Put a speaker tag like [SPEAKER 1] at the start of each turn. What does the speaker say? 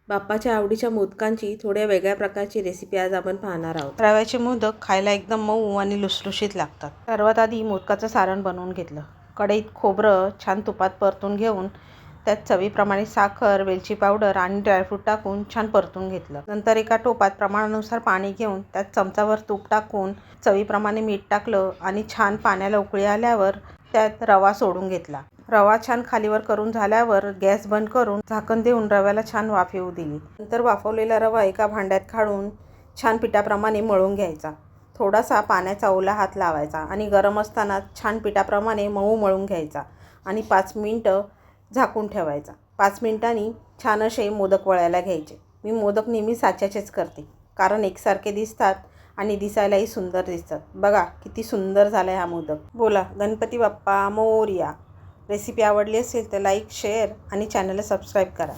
[SPEAKER 1] बाप्पाच्या आवडीच्या मोदकांची थोड्या वेगळ्या प्रकारची रेसिपी आज आपण पाहणार आहोत। रव्याचे मोदक खायला एकदम मऊ आणि लुसलुशीत लागतात। सर्वात आधी मोदकाचं सारण बनवून घेतलं। कढईत खोबरं छान तुपात परतून घेऊन त्यात चवीप्रमाणे साखर, वेलची पावडर आणि ड्रायफ्रूट टाकून छान परतून घेतलं। नंतर एका टोपात प्रमाणानुसार पाणी घेऊन त्यात चमचाभर तूप टाकून चवीप्रमाणे मीठ टाकलं आणि छान पाण्याला उकळी आल्यावर त्यात रवा सोडून घेतला। रवा छान खालीवर करून झाल्यावर गॅस बंद करून झाकण देऊन रव्याला छान वाफ येऊ दिली। नंतर वाफवलेला रवा एका भांड्यात काढून छान पिठाप्रमाणे मळून घ्यायचा। थोडासा पाण्याचा ओला हात लावायचा आणि गरम असताना छान पिठाप्रमाणे मऊ मळून घ्यायचा आणि 5 मिनिटं झाकून ठेवायचा। 5 मिनिटांनी छान असे मोदक वळायला घ्यायचे। मी मोदक नेहमी साच्याचेच करते कारण एकसारखे दिसतात आणि दिसायलाही सुंदर दिसतात। बघा किती सुंदर झाला हा मोदक। बोला गणपती बाप्पा मोरया। रेसिपी आवडली असेल तर लाईक, शेअर आणि चॅनलला सबस्क्राईब करा।